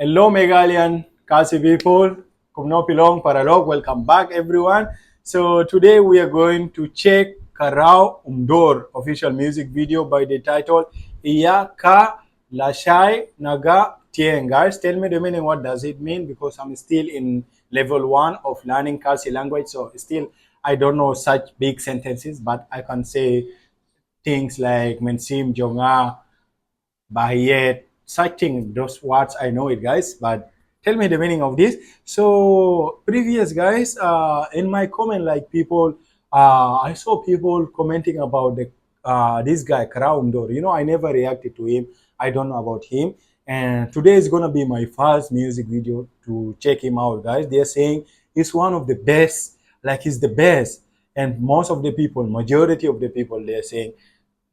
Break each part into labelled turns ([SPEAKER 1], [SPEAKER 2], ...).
[SPEAKER 1] Hello Meghalayan Khasi people, Kumno Pilong Paralog, welcome back everyone. So today we are going to check Khraw Umdor official music video by the title Ka Lashai Nga Tieng. Guys, tell me the meaning, what does it mean? Because I'm still in level 1 of learning Khasi language, so still I don't know such big sentences, but I can say things like Mensim Jonga, Bahiyet, such thing, those words I know it, guys, but tell me the meaning of this. So previous guys, in my comment, like people, I saw people commenting about the this guy Khraw Umdor. You know, I never reacted to him. I don't know about him. And today is gonna be my first music video to check him out, guys. They're saying he's one of the best, like he's the best. And most of the people, majority of the people, they're saying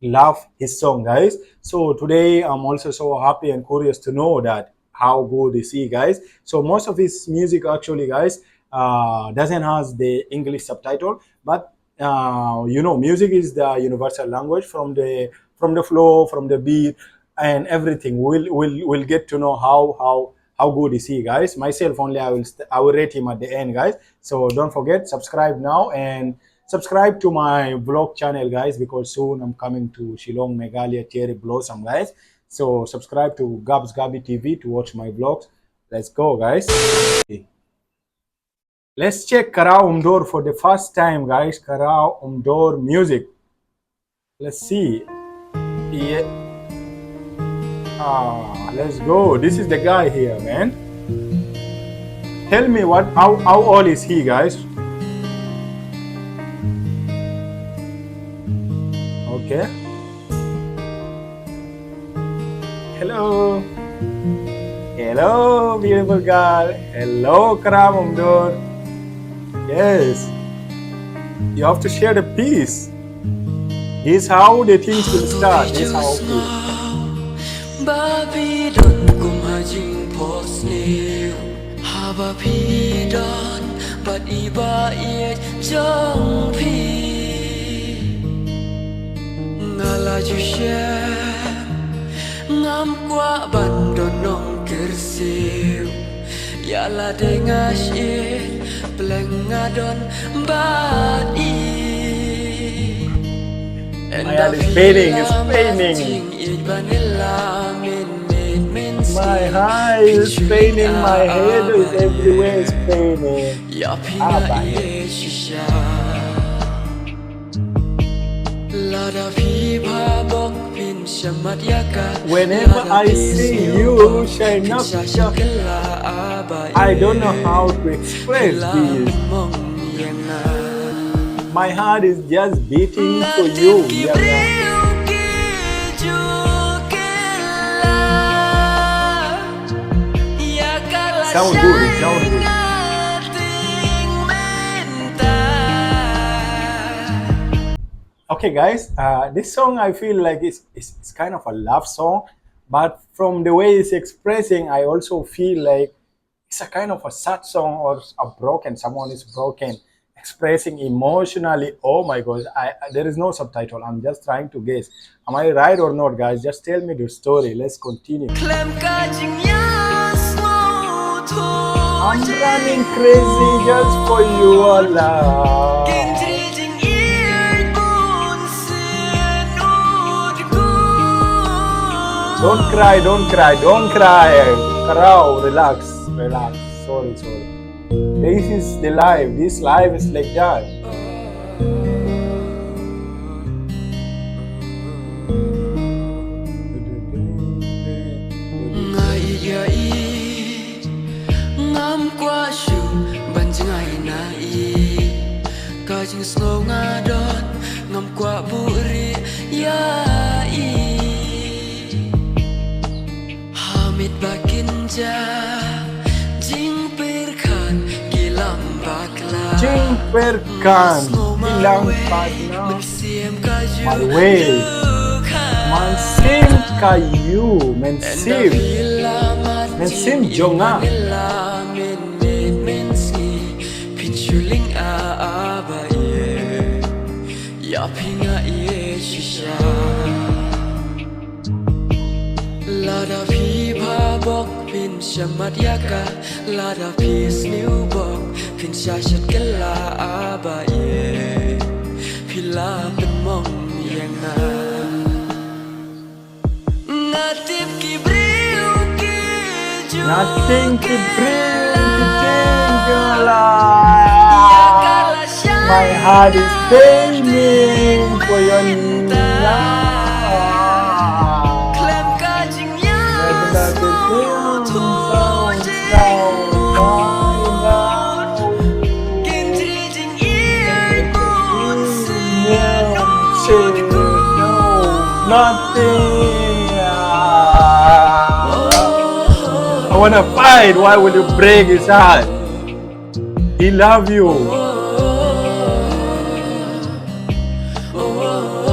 [SPEAKER 1] love his song, guys. So today I'm also so happy and curious to know that how good is he, guys. So most of his music actually, guys, doesn't has the English subtitle, but you know, music is the universal language. From the flow, from the beat and everything, we'll get to know how good is he, guys. Myself only, I will rate him at the end, guys. So don't forget, subscribe now and subscribe to my vlog channel, guys, because soon I'm coming to Shillong, Meghalaya, Cherry Blossom, guys. So subscribe to Gabs Gabi TV to watch my vlogs. Let's go, guys. Let's check Khraw Umdor for the first time, guys. Khraw Umdor music. Let's see. Yeah. Let's go. This is the guy here, man. Tell me how old is he, guys? Okay. Hello. Hello, beautiful girl. Hello, Khraw Umdor. Yes. You have to share the peace. This is how the things will start. This is how it
[SPEAKER 2] ngam qua ban don nong kersiu ya la dengas it plengadon bad
[SPEAKER 1] My heart is paining, it's paining. My heart is paining, my head is everywhere is paining. Whenever I see you, shine up, I don't know how to express this. My heart is just beating for you. Sound good, sound good. Okay, guys, this song I feel like it's kind of a love song, but from the way it's expressing, I also feel like it's a kind of a sad song or someone is broken, expressing emotionally. Oh my God, there is no subtitle. I'm just trying to guess. Am I right or not, guys? Just tell me the story. Let's continue. I'm running crazy just for your love. Don't cry, don't cry, don't cry. Khraw, relax, relax. Sorry. This is the life. This life is like that. Jing perkan hilang padna my way mansim kayu mensim jonga lada pipa
[SPEAKER 2] bok pin shamat yaka lada peace new bok pin shashat kala abaye pila pen mong yang na natip ki briu ki
[SPEAKER 1] Nothing to bring to
[SPEAKER 2] Ka Lashai
[SPEAKER 1] my heart is paining for your
[SPEAKER 2] Klem ka jing yang tu
[SPEAKER 1] Nothing. I wanna fight. Why would you break his heart? He love you.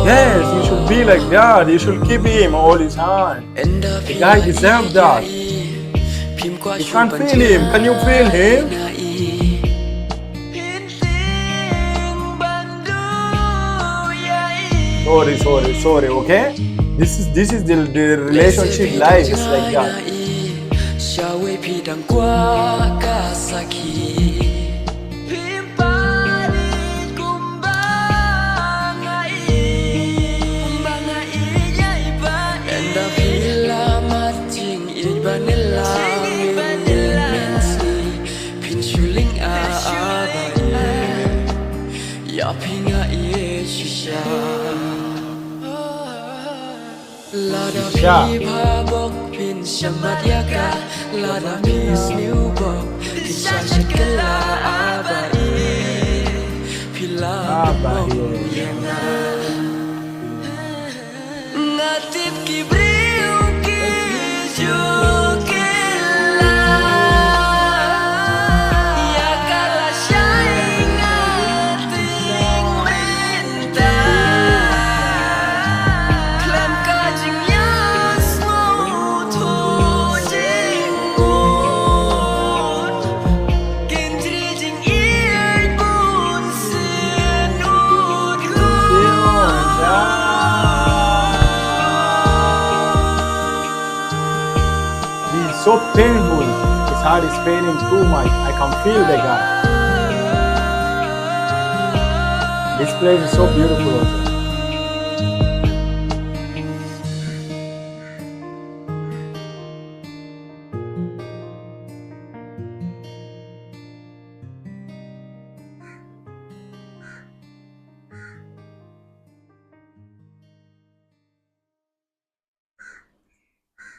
[SPEAKER 1] Yes, you should be like that. You should keep him all his heart. The guy deserves that. You can't feel him. Can you feel him? Sorry, okay? This is the relationship life. It's like that.
[SPEAKER 2] Shawe pidang kwa kasaki Pimpari kumbangai Enda vila mating ibanila Pinchuling abaye Ya pinga shisha Lada pipa bok pin shamat yaka Lada pis new bok pin shashat kala abaye Pila bong yana Natip ki briu ki jukila Ya Ka Lashai Nga Tieng minta Klem ka jing yang tu jing Kintri jing iai pun sinut
[SPEAKER 1] He's so painful. His heart is paining too much. I can feel the guy. This place is so beautiful also.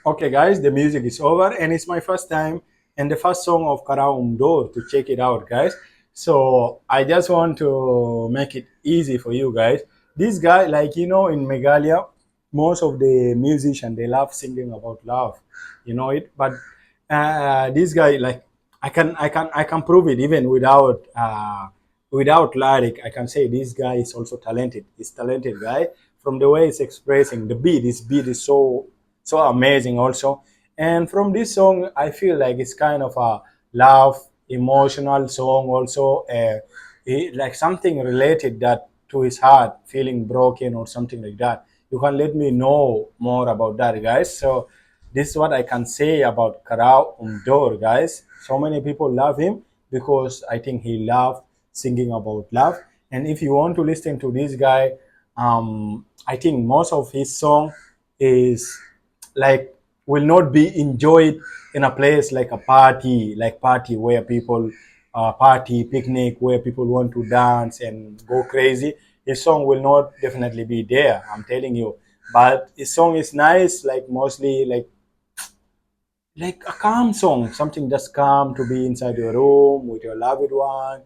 [SPEAKER 1] Okay, guys, the music is over, and it's my first time and the first song of Khraw Umdor to check it out, guys. So I just want to make it easy for you guys. This guy, like in Meghalaya, most of the musicians they love singing about love, it. But this guy, like, I can prove it even without lyric. I can say this guy is also talented. He's talented guy from the way he's expressing the beat. His beat is so amazing also. And from this song, I feel like it's kind of a love, emotional song also, like something related that to his heart, feeling broken or something like that. You can let me know more about that, guys. So this is what I can say about Khraw Umdor, guys. So many people love him because I think he loves singing about love. And if you want to listen to this guy, I think most of his song is like will not be enjoyed in a place like a party where people party picnic where people want to dance and go crazy. His song will not definitely be there, I'm telling you. But his song is nice, like mostly like a calm song, something just calm to be inside your room with your loved one.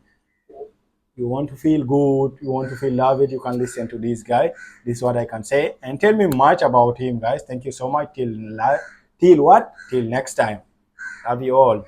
[SPEAKER 1] You want to feel good, you want to feel loved, you can listen to this guy. This is what I can say. And tell me much about him, guys. Thank you so much. Till what? Till next time. Love you all.